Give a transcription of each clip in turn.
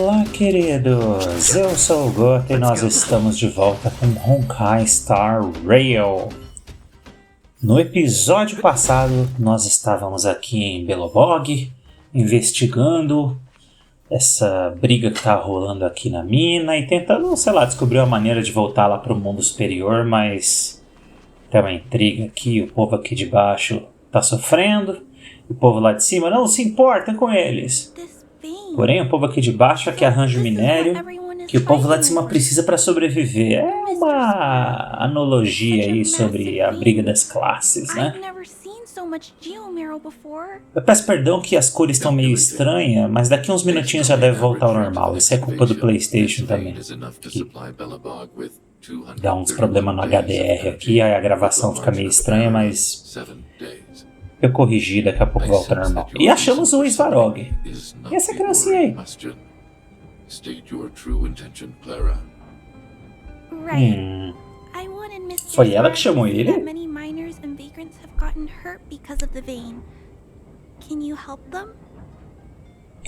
Olá, queridos! Eu sou o Gota e nós estamos de volta com Honkai Star Rail. No episódio passado, nós estávamos aqui em Belobog, investigando essa briga que tá rolando aqui na mina e tentando, sei lá, descobrir uma maneira de voltar lá pro mundo superior, mas tem uma intriga aqui, o povo aqui de baixo tá sofrendo, e o povo lá de cima não se importa com eles. Porém, o povo aqui de baixo é que arranja o minério que o povo lá de cima precisa para sobreviver. É uma analogia aí sobre a briga das classes, né? Eu peço perdão que as cores estão meio estranhas, mas daqui uns minutinhos já deve voltar ao normal. Isso é culpa do PlayStation também, que dá uns problemas no HDR aqui, aí a gravação fica meio estranha, mas eu corrigi, daqui a pouco volta ao normal. E achamos o Svarog. E essa criancinha aí? Foi ela que chamou ele?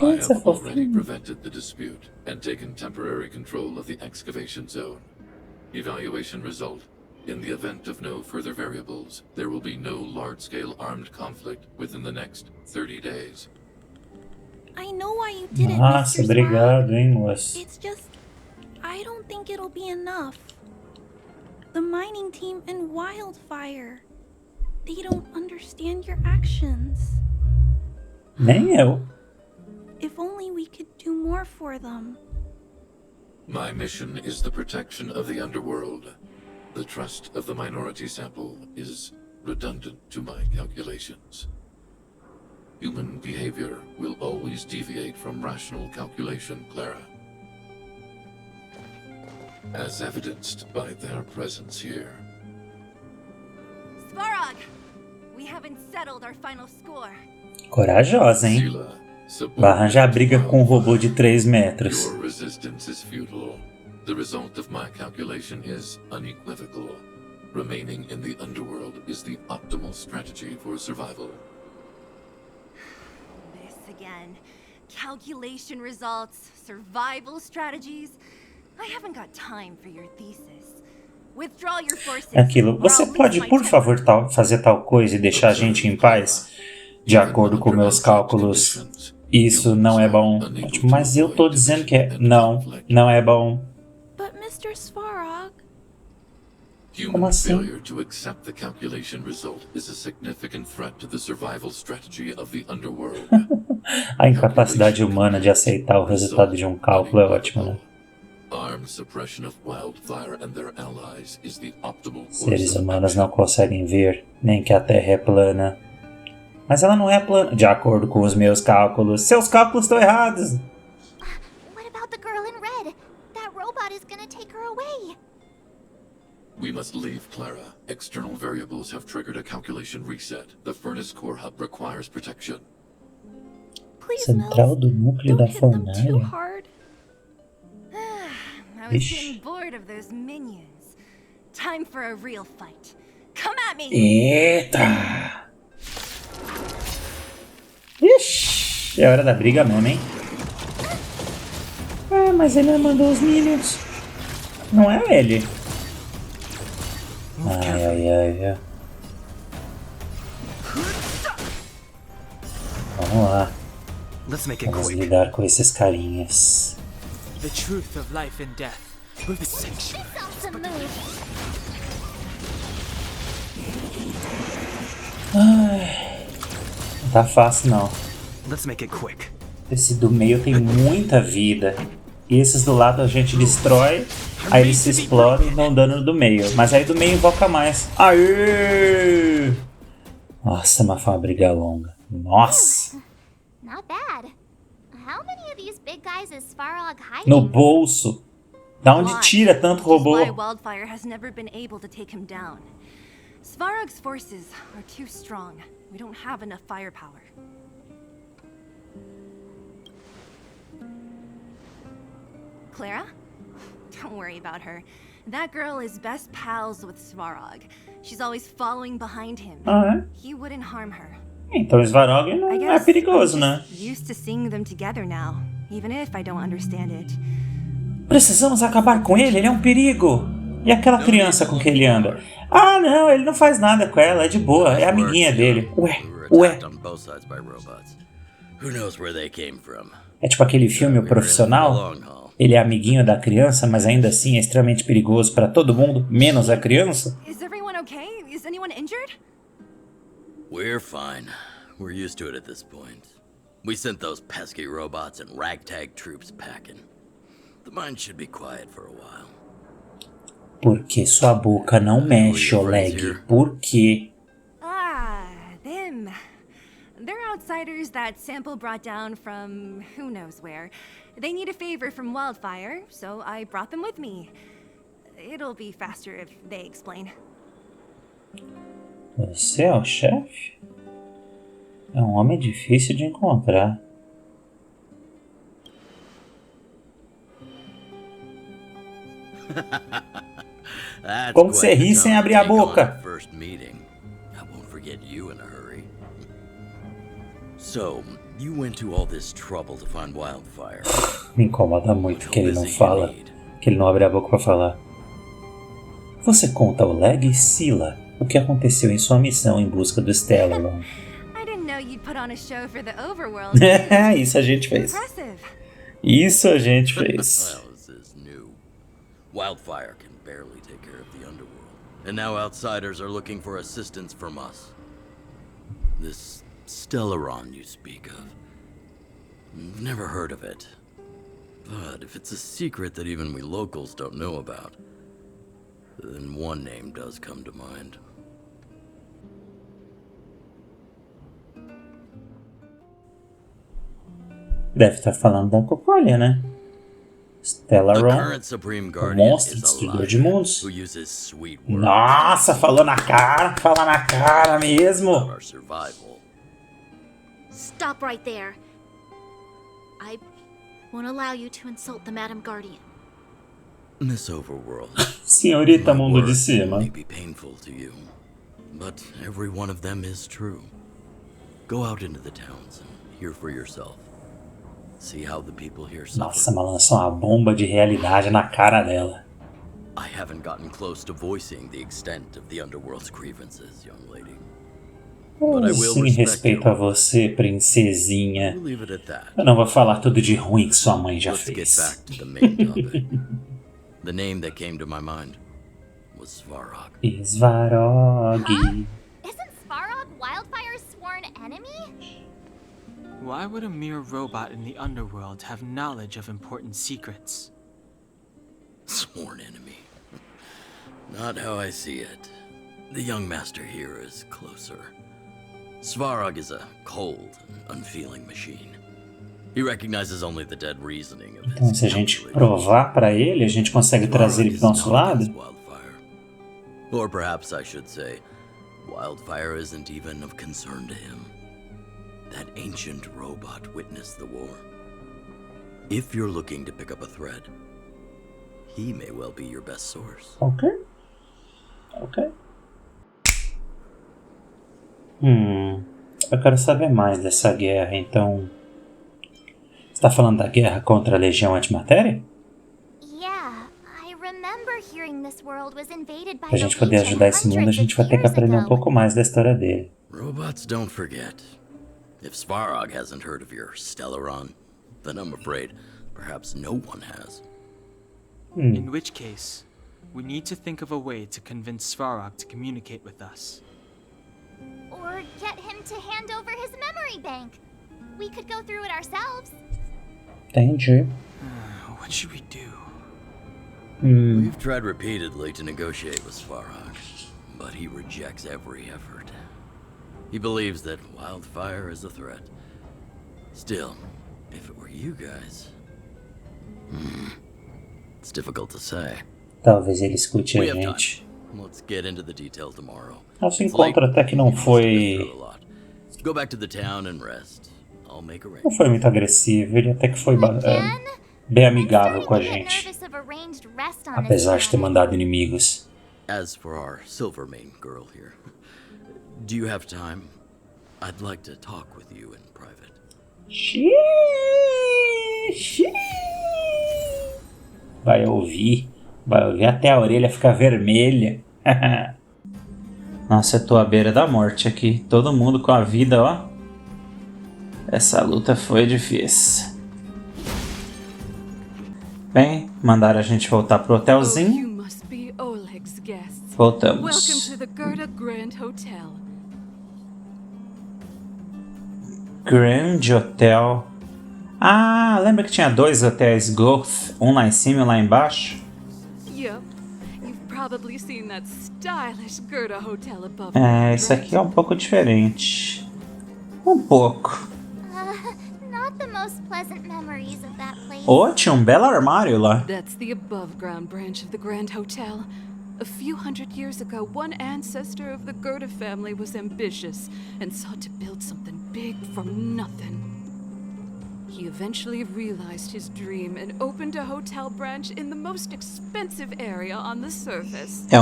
I have already prevented the dispute and taken temporary control of the excavation zone. Evaluation result. In the event of no further variables, there will be no large-scale armed conflict within the next 30 days. I know why you did it, Nossa, Mr. obrigado, hein, moço. It's just, I don't think it'll be enough. The mining team and Wildfire, they don't understand your actions. Nem eu. If only we could do more for them. My mission is the protection of the underworld. The trust of the minority sample is redundant to my calculations. Human behavior will always deviate from rational calculation, Clara. As evidenced by their presence here. Svarog! We haven't settled our final score. Corajosa, hein? Vai arranjar briga com um robô de 3 metros. Your resistance is futile. The result of my calculation is unequivocal. Remaining in the underworld is the optimal strategy for survival. This again. Calculation results, survival strategies. I haven't got time for your thesis. Withdraw your forces. Aquilo, você pode, por favor, fazer tal coisa e deixar a gente em paz? De acordo com meus cálculos, isso não é bom. Mas eu tô dizendo que é. Não, não é bom. But Mr. Svarog... Human failure to accept the calculation result is a significant threat to the survival strategy of the underworld. A incapacidade humana de aceitar o resultado de um cálculo é ótima, né? Armed suppression of Wildfire and their allies is the optimal course. Seres humanos não conseguem ver nem que a Terra é plana. Mas ela não é plana, de acordo com os meus cálculos. Seus cálculos estão errados. What about the girl in red? That robot is gonna take her away. We must leave, Clara. External variables have triggered a calculation reset. The furnace core hub requires protection. Please, Central do núcleo da don't hit them too fornalha. hard. I was Ixi. getting bored of those minions. Time for a real fight. Come at me! Eita! Ixi, é hora da briga mesmo, hein? Ah, mas ele mandou os minions. Não é ele. Ai, ai, ai. Vamos lá. Vamos lidar com esses carinhas. The truth of life and death. Vivisection. Awesome move. Ai, não tá fácil não. Let's make it quick. Esse do meio tem muita vida. E esses do lado a gente destrói, aí eles se explodem e dão dano no do meio. Mas aí do meio invoca mais. Aê! Nossa, mas foi uma briga longa. Nossa! Not bad. How many of these big guys is Svarog hiding? No bolso. Da onde tira tanto robô? Why Wildfire has never been able to take him down. Svarog's forces are too strong. We don't have enough firepower. Clara? Don't worry about her. That girl is best pals with Svarog. She's always following behind him. Ah, é? He wouldn't harm her. Então o Svarog não é perigoso, né? Used to seeing them together now. even if I don't understand it. Precisamos acabar com ele é um perigo. E aquela criança com quem ele anda? Ah, não, ele não faz nada com ela, é de boa, é amiguinha dele. Ué. É tipo aquele filme O Profissional? Ele é amiguinho da criança, mas ainda assim é extremamente perigoso para todo mundo, menos a criança? Is everyone okay? Is anyone injured? We're fine. We're used to it at this point. We sent those pesky robots and ragtag troops packing. The mind should be quiet for a while. Por que sua boca não mexe, Oleg? Por quê? Them. They're outsiders that Sample brought down from who knows where. They need a favor from Wildfire, so I brought them with me. It'll be faster if they explain. Você é o chefe? É um homem difícil de encontrar. Como você ri sem abrir a boca? Me incomoda muito que ele não fala, que ele não abre a boca para falar. Você conta ao Leg e Sila o que aconteceu em sua missão em busca do Stellaron. Isso a gente fez. Isso a gente fez. Wildfire can barely take care of the underworld, and now outsiders are looking for assistance from us. This Stellaron you speak of, I've never heard of it. But if it's a secret that even we locals don't know about, then one name does come to mind. Deve estar falando da Cocolha, né? Stellaron, o monstro destruidor de mundos. Nossa, falou na cara, fala na cara mesmo. Stop right there. I won't allow you to insult the Madam Guardian. Miss Overworld. Senhorita Mundo de Cima. May be painful to you, but every one of them is true. Go out into the towns and hear for yourself. See how the people here suffer. Nossa, mas lançou uma bomba de realidade na cara dela. I haven't gotten close to voicing the extent of the underworld's grievances, young lady. Sim, respeito a você, princesinha. Eu não vou falar tudo de ruim que sua mãe já fez. The name that came to my mind was Svarog. Svarog. Isn't Svarog Wildfire's sworn enemy? Why would a mere robot in the underworld have knowledge of important secrets? Sworn enemy. Not how I see it. The young master here is closer. Svarog is a cold and unfeeling machine. He recognizes only the dead reasoning of his. Então, se a gente provar para ele, a gente consegue trazer ele para o nosso lado? Or perhaps I should say, Wildfire isn't even of concern to him. That ancient robot witnessed the war. If you're looking to pick up a thread, he may well be your best source. Ok. Eu quero saber mais dessa guerra, então. Você tá falando da guerra contra a Legião Antimatéria? Pra gente poder ajudar esse mundo, a gente vai ter que aprender um pouco mais da história dele. Robots don't forget. If Svarog hasn't heard of your Stellaron, then I'm afraid perhaps no one has. In which case, we need to think of a way to convince Svarog to communicate with us. Or get him to hand over his memory bank. We could go through it ourselves. Entendi. What should we do? We've tried repeatedly to negotiate with Svarog, but he rejects every effort. He believes that Wildfire is a threat. Still, if it were you guys... It's difficult to say. Talvez ele escute a gente. Let's get into the details tomorrow. Nosso encontro até que não foi... Go back to the town and rest. I'll make arrangements. Não foi muito agressivo, ele até que foi bem amigável com a gente. Apesar de ter mandado inimigos. As for our Silvermane girl here, do you have time? I'd like to talk with you in private. Xiii. Vai ouvir até a orelha ficar vermelha. Nossa, eu tô à beira da morte aqui. Todo mundo com a vida, ó. Essa luta foi difícil. Bem, mandaram a gente voltar pro hotelzinho. Voltamos. Grand Hotel. Ah, lembra que tinha 2 hotéis Goth, um lá em cima e um lá embaixo? É, isso aqui é um pouco diferente. Um pouco. Not the most pleasant memories of that place. Oh, tinha um belo armário lá. That's the above-ground branch of the Grand Hotel. A few hundred years ago, one ancestor of the Gerda family was ambitious and sought to build something big from nothing. He eventually realized his dream and opened a hotel branch in the most expensive area on the surface. É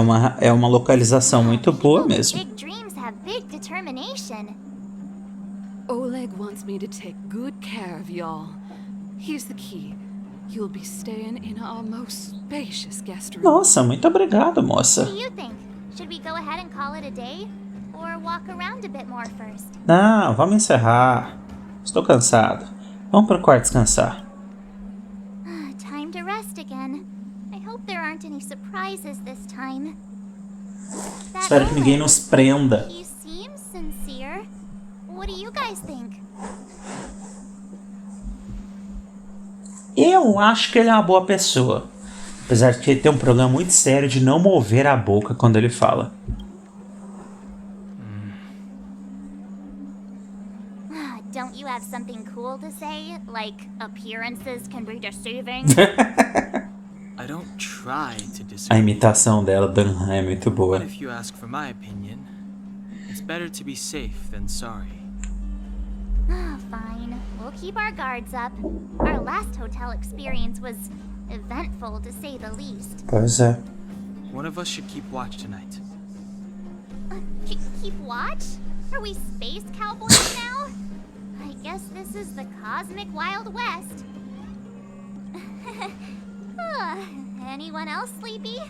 uma localização muito boa mesmo. Big dreams have big determination. Oleg wants me to take good care of y'all. Here's the key. You'll be staying in our most spacious guest room. Nossa, muito obrigado, moça. What do you think? Should we go ahead and call it a day? Or walk around a bit more first? Não, vamos encerrar. Estou cansado. Vamos pro quarto descansar. Time to rest again. I hope there aren't any surprises this time. Espero que ninguém nos prenda. He seems sincere. What do you guys think? Eu acho que ele é uma boa pessoa. Apesar de que ele tem um problema muito sério de não mover a boca quando ele fala. Don't you have something cool to say? Like, appearances can be deceiving? I don't try to A dissuade. imitação dela, Dan, é muito boa. But if you ask for my opinion, it's better to be safe than sorry. Fine. We'll keep our guards up. Our last hotel experience was eventful, to say the least. Pois é. One of us should keep watch tonight. Keep watch? Are we space cowboys now? I guess this is the cosmic Wild West. Anyone else sleepy?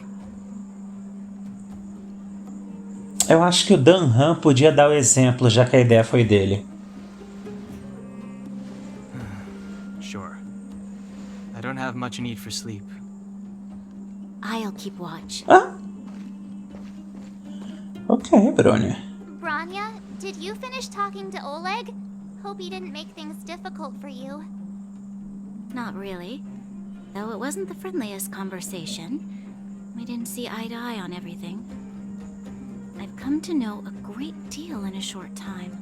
Eu acho que o Dan Han podia dar o exemplo, já que a ideia foi dele. Sure. I don't have much need for sleep. I'll keep watch. Ah? Ok, Bronya. Branya, did you finish talking to Oleg? Hope he didn't make things difficult for you. Not really. Though it wasn't the friendliest conversation. We didn't see eye to eye on everything. I've come to know a great deal in a short time.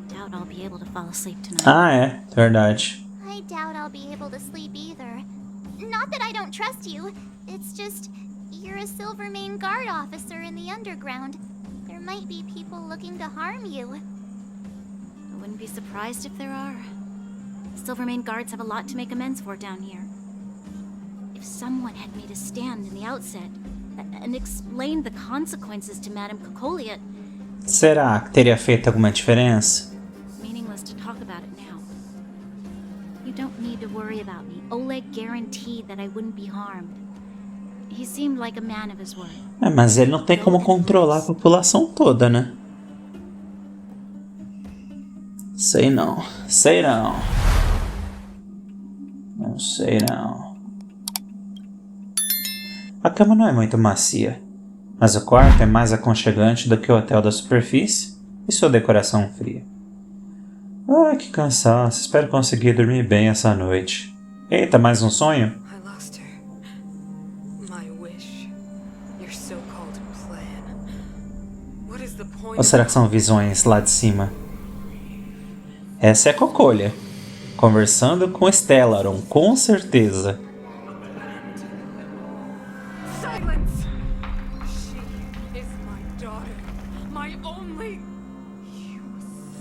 Doubt I'll be able to fall asleep tonight. Ah, é. Verdade. I doubt I'll be able to sleep either. Not that I don't trust you. It's just, you're a Silvermane guard officer in the underground. There might be people looking to harm you. I wouldn't be surprised if there are. Silvermane guards have a lot to make amends for down here. If someone had made a stand in the outset and explained the consequences to Madame Cocolia, Será que teria feito alguma diferença? meaningless to talk about it now. You don't need to worry about me. Oleg guaranteed that I wouldn't be harmed. He seemed like a man of his word. É, mas ele não tem como controlar a população toda, né? Sei não. Sei não. Não sei não. A cama não é muito macia, mas o quarto é mais aconchegante do que o hotel da superfície e sua decoração fria. Ai, que cansaço. Espero conseguir dormir bem essa noite. Eita, mais um sonho? I lost her. My wish. Your so-called plan. What is the point? Ou será que são visões lá de cima? Essa é a Cocolha, conversando com Stellaron, com certeza. Silence! She is my daughter. My only... You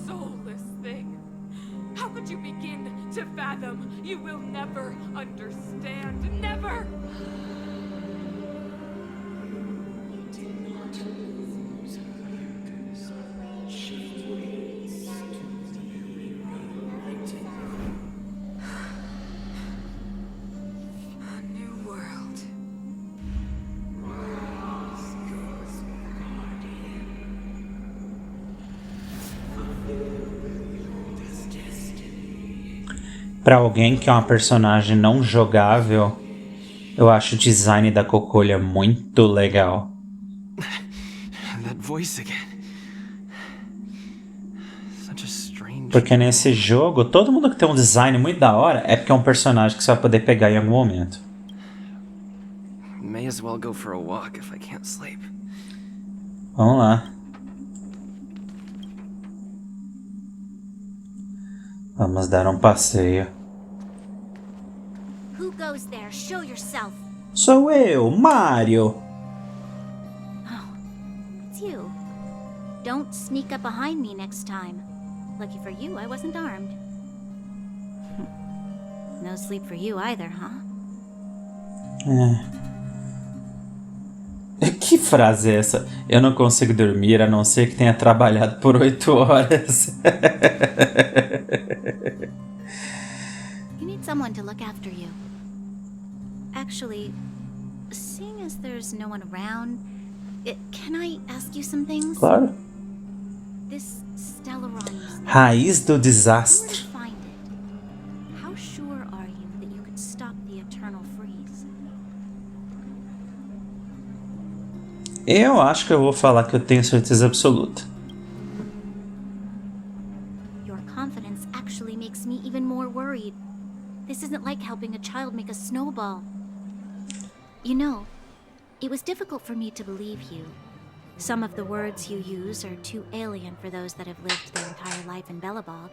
soulless thing. How could you begin to fathom? You will never understand. Never! A new Pra alguém que é uma personagem não jogável, eu acho o design da Cocolha muito legal. That voice again. Such a strange. Porque nesse jogo, todo mundo que tem um design muito da hora é porque é um personagem que você vai poder pegar em algum momento. May as well go for a walk if I can't sleep. Vamos lá. Vamos dar um passeio. Who goes there? Show yourself. Sou eu, Mario. Oh, it's you. Don't sneak up behind me next time. Lucky for you, I wasn't armed. No sleep for you either, huh? Que frase é essa? Eu não consigo dormir a não ser que tenha trabalhado por 8 horas. You need someone to look after you. Actually, seeing as there's no one around, can I ask you some things? Claro. This Stellaron. Raiz do Where desastre. to find it? How sure are you that you could stop the eternal freeze? Eu acho que eu vou falar que eu tenho certeza absoluta. Your confidence actually makes me even more worried. This isn't like helping a child make a snowball. You know, it was difficult for me to believe you. Some of the words you use are too alien for those that have lived their entire life in Belobog.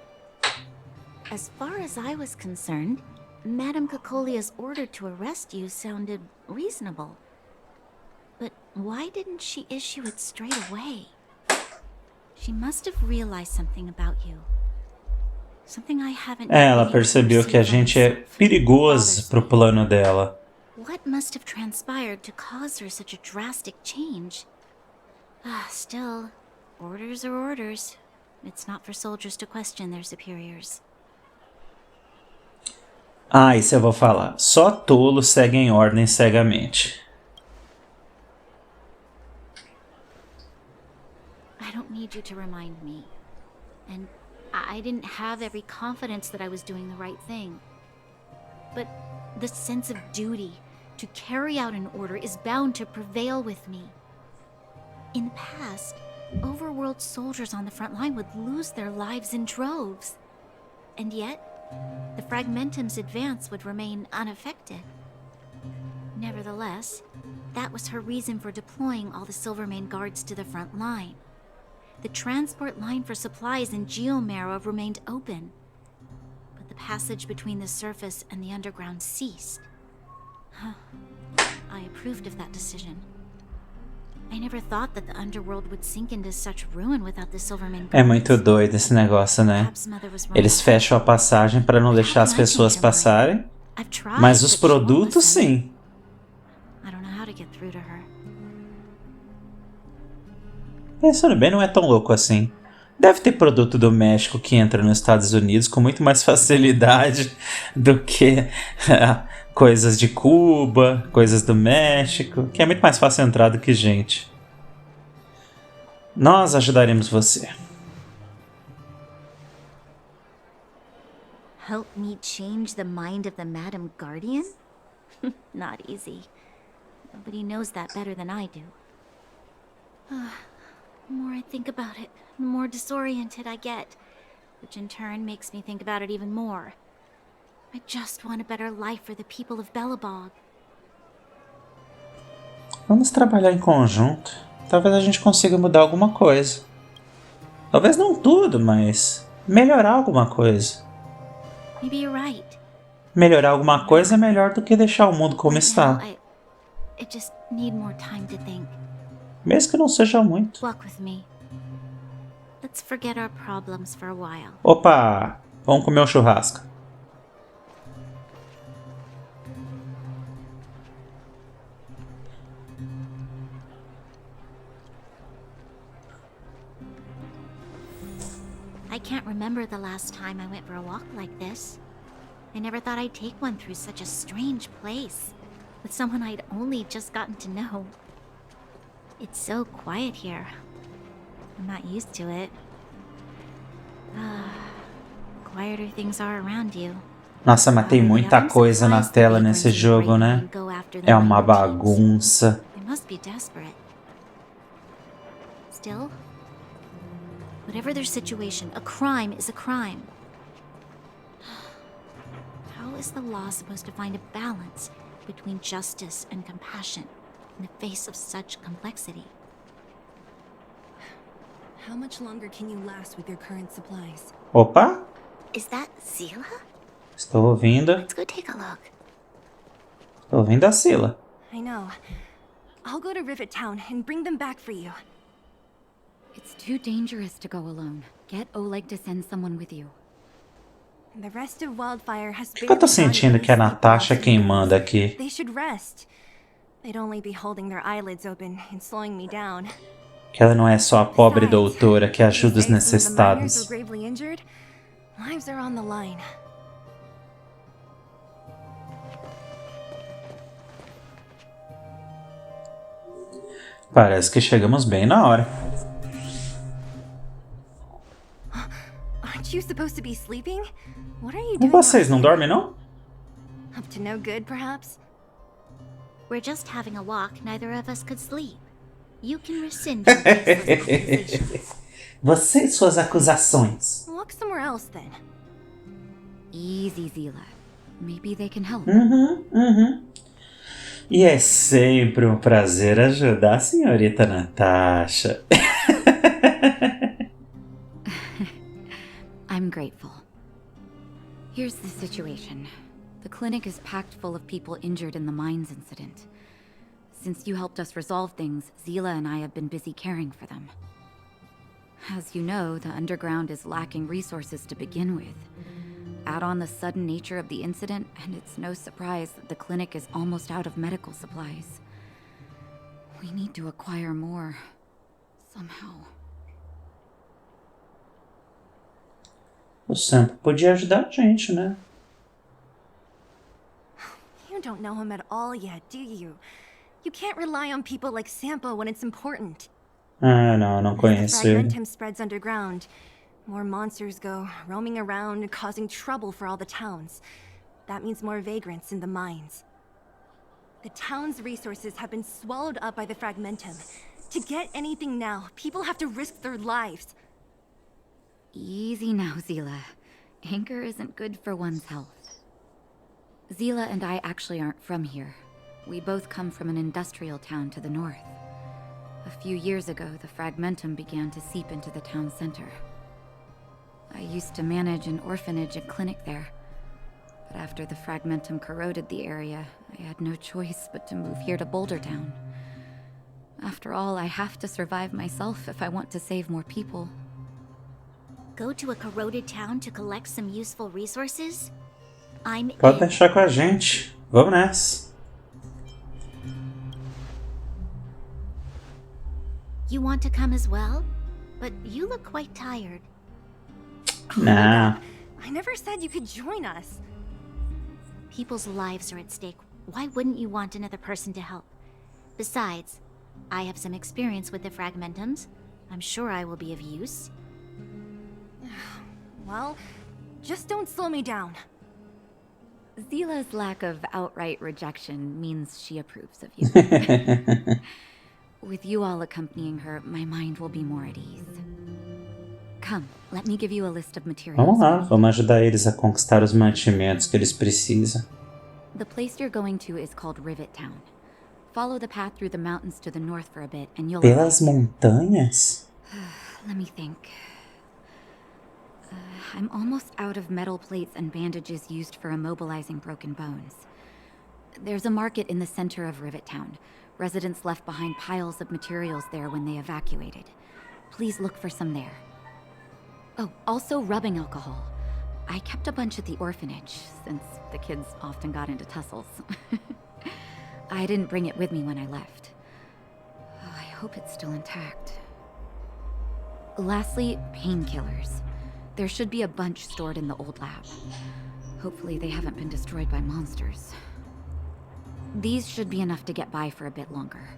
As far as I was concerned, Madame Cocolia's order to arrest you sounded reasonable. But why didn't she issue it straight away? She must have realized something about you. Something I haven't Ela yet percebeu que a perceived gente é myself. perigoso pro plano dela. What must have transpired to cause her such a drastic change? Still, orders are orders. It's not for soldiers to question their superiors. Ah, isso eu vou falar. Só tolo segue em ordem cegamente. I don't need you to remind me. And I didn't have every confidence that I was doing the right thing. But the sense of duty to carry out an order is bound to prevail with me. In the past, overworld soldiers on the front line would lose their lives in droves. And yet, the Fragmentum's advance would remain unaffected. Nevertheless, that was her reason for deploying all the Silvermane guards to the front line. The transport line for supplies in Geomarrow remained open, but the passage between the surface and the underground ceased. I approved of that decision. I never thought that the underworld would sink into such ruin without the Silvermane guards. É muito doido esse negócio, né? Perhaps Mother was wrong. Eles fecham a passagem para não deixar as pessoas passarem, I've tried, mas os but she won't produtos listen. sim. I don't know how to get through to her. Pensando bem, não é tão louco assim. Deve ter produto do México que entra nos Estados Unidos com muito mais facilidade do que coisas de Cuba, coisas do México, que é muito mais fácil entrar do que gente. Nós ajudaremos você. Help me change the mind of the Madam Guardian? Not easy. Nobody knows that better than I do. The more I think about it, the more disoriented I get, which in turn makes me think about it even more. I just want a better life for the people of Belobog. Vamos trabalhar em conjunto. Talvez a gente consiga mudar alguma coisa. Talvez não tudo, mas melhorar alguma coisa. Maybe you're right. Melhorar alguma coisa é melhor do que deixar o mundo como está. Now, I just need more time to think. Mesmo que não seja muito. Walk with me. Let's forget our problems for a while. Opa! Vamos comer um churrasco. I can't remember the last time I went for a walk like this. I never thought I'd take one through such a strange place, with someone I'd only just gotten to know. It's so quiet here. I'm not used to it. Quieter things are around you, Nossa, mas tem muita coisa na tela nesse jogo, né? É uma bagunça. They must be desperate. Still, whatever their situation, a crime is a crime. How is the law supposed to find a balance between justice and compassion in the face of such complexity? How much longer can you last with your current supplies? Opa, Is that Zila? estou ouvindo. Let's go take a look. Estou ouvindo a Sila. I know. I'll go to Rivet Town and bring them back for you. It's too dangerous to go alone. Get Oleg to send someone with you. The rest of Wildfire has Por que eu tô sentindo que é a Natasha quem manda aqui? They should rest. They'd only be holding their eyelids open and slowing me down. Que ela não é só a pobre doutora que ajuda os necessitados. Gravely injured, lives are on the line. Parece que chegamos bem na hora. Aren't you supposed to be sleeping? What are you E doing? vocês não dormem, não? Up to no good, perhaps? We're just having a walk. Neither of us could sleep. You can rescind your baseless accusations. Você e suas acusações. Walk somewhere else then. Easy, Zila. Maybe they can help. E é sempre um prazer ajudar a senhorita Natasha. I'm grateful. Here's the situation. The clinic is packed full of people injured in the mines incident. Since you helped us resolve things, Zila and I have been busy caring for them. As you know, the underground is lacking resources to begin with. Add on the sudden nature of the incident, and it's no surprise that the clinic is almost out of medical supplies. We need to acquire more. Somehow. O Sampo podia ajudar a gente, né? You don't know him at all yet, do you? You can't rely on people like Sampo when it's important. Ah, não conheço ele. Fragmentum spreads underground. More monsters go roaming around, causing trouble for all the towns. That means more vagrants in the mines. The town's resources have been swallowed up by the Fragmentum. To get anything now, people have to risk their lives. Easy now, Zila. Anger isn't good for one's health. Zila and I actually aren't from here. We both come from an industrial town to the north. A few years ago, the Fragmentum began to seep into the town center. I used to manage an orphanage and clinic there. But after the Fragmentum corroded the area, I had no choice but to move here to Boulder Town. After all, I have to survive myself if I want to save more people. Go to a corroded town to collect some useful resources? I'm Pode in. deixar com a gente. Vamos nessa. You want to come as well? But you look quite tired. Nah. I never said you could join us. People's lives are at stake. Why wouldn't you want another person to help? Besides, I have some experience with the Fragmentums. I'm sure I will be of use. Well, just don't slow me down. Zila's lack of outright rejection means she approves of you. With you all accompanying her, my mind will be more at ease. Come, let me give you a list of materials. Vamos lá, vamos ajudar eles a conquistar os mantimentos que eles precisam. The place you're going to is called Rivet Town. Follow the path through the mountains to the north for a bit, and you'll... Pelas montanhas? Let me think. I'm almost out of metal plates and bandages used for immobilizing broken bones. There's a market in the center of Rivet Town. Residents left behind piles of materials there when they evacuated. Please look for some there. Oh, also rubbing alcohol. I kept a bunch at the orphanage, since the kids often got into tussles. I didn't bring it with me when I left. Oh, I hope it's still intact. Lastly, painkillers. There should be a bunch stored in the old lab. Hopefully they haven't been destroyed by monsters. These should be enough to get by for a bit longer.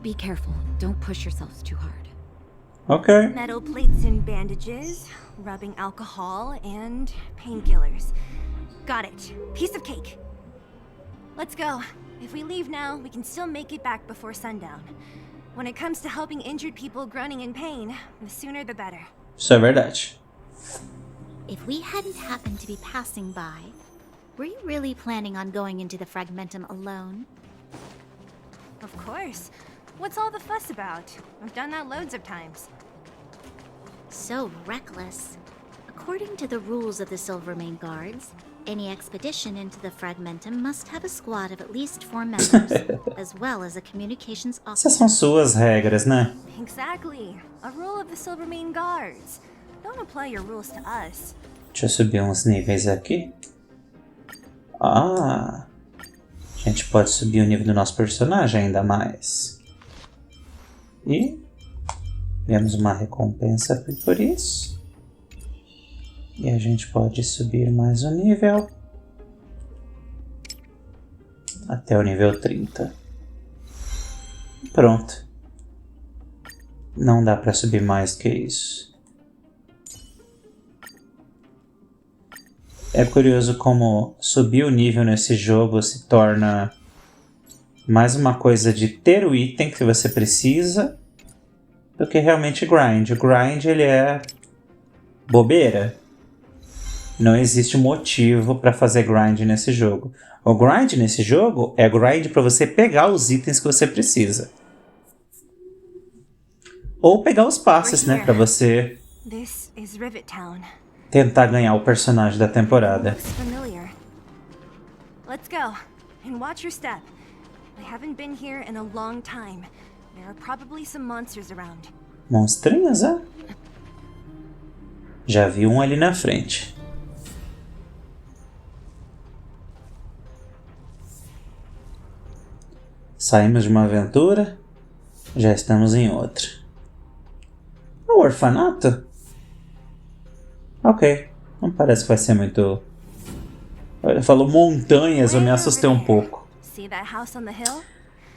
Be careful, don't push yourselves too hard. Ok. Metal plates and bandages, rubbing alcohol, and painkillers. Got it. Piece of cake. Let's go. If we leave now, we can still make it back before sundown. When it comes to helping injured people groaning in pain, the sooner the better. Isso é verdade. If we hadn't happened to be passing by, were you really planning on going into the Fragmentum alone? Of course. What's all the fuss about? I've done that loads of times. So reckless. According to the rules of the Silvermane Guards, any expedition into the Fragmentum must have a squad of at least 4 members, as well as a communications officer. Essas são suas regras, né? Exactly. A rule of the Silvermane Guards. Don't apply your rules to us. Deixa eu subir uns níveis aqui. Ah! A gente pode subir o nível do nosso personagem ainda mais. E temos uma recompensa por isso. E a gente pode subir mais um nível. Até o nível 30. Pronto. Não dá para subir mais que isso. É curioso como subir o nível nesse jogo se torna mais uma coisa de ter o item que você precisa do que realmente grind. O grind ele é bobeira. Não existe motivo para fazer grind nesse jogo. O grind nesse jogo é grind para você pegar os itens que você precisa. Ou pegar os passes, né? Para você tentar ganhar o personagem da temporada. Let's go. And watch your step. I haven't been here in a long time. There are probably some monsters around. Monstrinhos, é? Já vi um ali na frente. Saímos de uma aventura, já estamos em outra. O orfanato? Ok, não parece que vai ser muito... Ele falou montanhas, eu me assustei um pouco.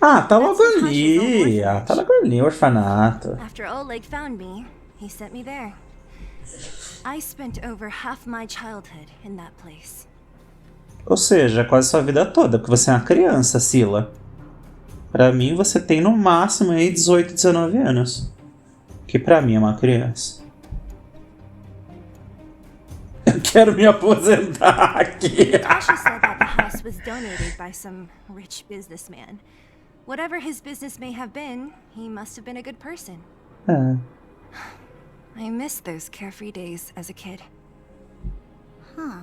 Ah, tá logo ali. Ah, tá logo ali, o orfanato. After Oleg found me, he sent me there. I spent over half my childhood in that place. Ou seja, quase sua vida toda, porque você é uma criança, Sila. Pra mim, você tem no máximo aí 18, 19 anos. Que pra mim é uma criança. Eu quero me aposentar aqui. Tasha said that the house was donated by some rich businessman. Whatever his business may have been, he must have been a good person. É. I miss those carefree days as a kid. Huh.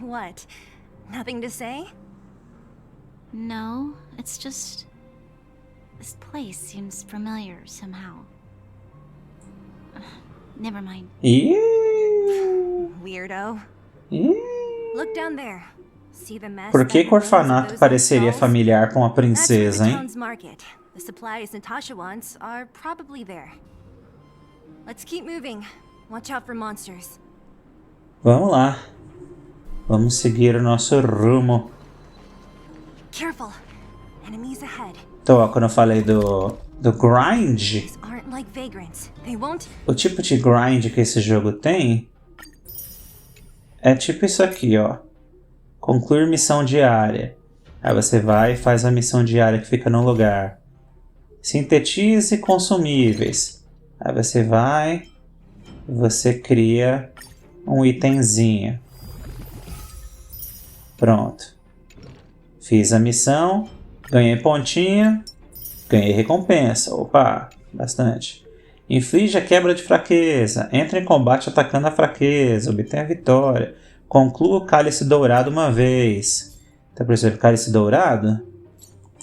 What? Nothing to say? No, it's just... This place seems familiar somehow. Never mind. Weirdo. Look down there. See the mess. Por que o orfanato pareceria familiar com a princesa, hein? The supplies Natasha wants are probably there. Let's keep moving. Watch out for monsters. Vamos lá. Vamos seguir o nosso rumo. Careful. Enemies ahead. Então, ó, quando eu falei do grind, Aren't like vagrants. They won't... o tipo de grind que esse jogo tem é tipo isso aqui, ó. Concluir missão diária. Aí você vai e faz a missão diária que fica no lugar. Sintetize consumíveis. Aí você vai e você cria um itemzinho. Pronto. Fiz a missão, ganhei pontinho, ganhei recompensa. Opa, bastante. Inflige a quebra de fraqueza. Entra em combate atacando a fraqueza. Obtém a vitória. Conclua o cálice dourado uma vez. Então, por exemplo, o cálice dourado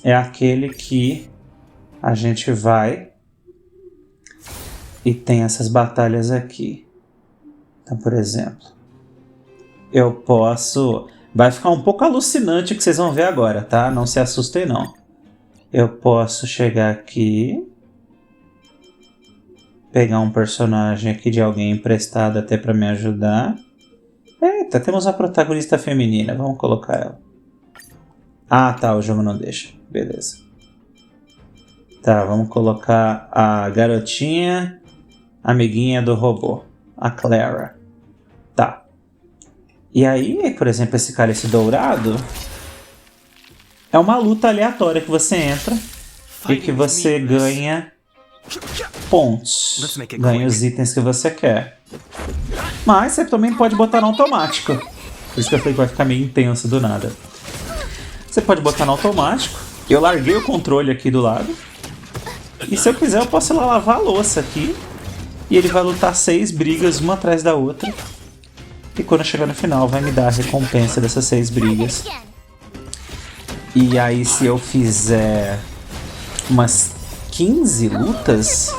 é aquele que a gente vai e tem essas batalhas aqui. Então, por exemplo, eu posso... Vai ficar um pouco alucinante o que vocês vão ver agora, tá? Não se assustem, não. Eu posso chegar aqui, pegar um personagem aqui de alguém emprestado até para me ajudar. Eita, temos uma protagonista feminina. Vamos colocar ela. Ah, tá. O jogo não deixa. Beleza. Tá, vamos colocar a garotinha, amiguinha do robô. A Clara. Tá. E aí, por exemplo, esse cálice dourado é uma luta aleatória que você entra e que você ganha pontos, ganha os itens que você quer. Mas você também pode botar no automático. Por isso que eu falei que vai ficar meio intenso do nada. Você pode botar no automático. Eu larguei o controle aqui do lado. E se eu quiser eu posso ir lá lavar a louça aqui. E ele vai lutar 6 brigas uma atrás da outra. E quando chegar no final vai me dar a recompensa dessas 6 brigas. E aí se eu fizer umas 15 lutas,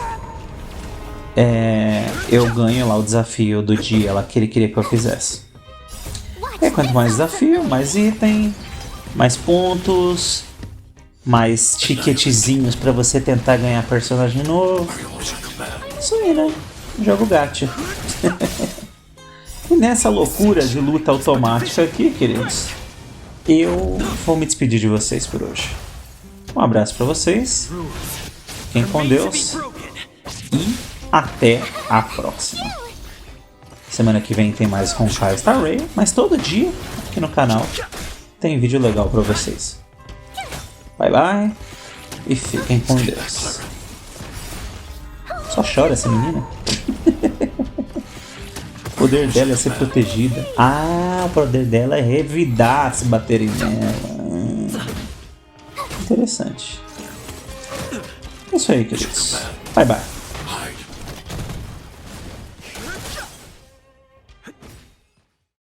eu ganho lá o desafio do dia lá que ele queria que eu fizesse. E quanto mais desafio, mais item, mais pontos, mais ticketzinhos pra você tentar ganhar personagem novo. Isso aí, né? Jogo gacha. E nessa loucura de luta automática aqui, queridos, eu vou me despedir de vocês por hoje. Um abraço pra vocês. Fiquem com Deus. E até a próxima. Semana que vem tem mais Honkai Star Rail, mas todo dia aqui no canal tem vídeo legal pra vocês. Bye bye e fiquem com Deus. Só chora essa menina. O poder dela é ser protegida. Ah, o poder dela é revidar se baterem nela. Interessante. É isso aí, queridos. Bye bye.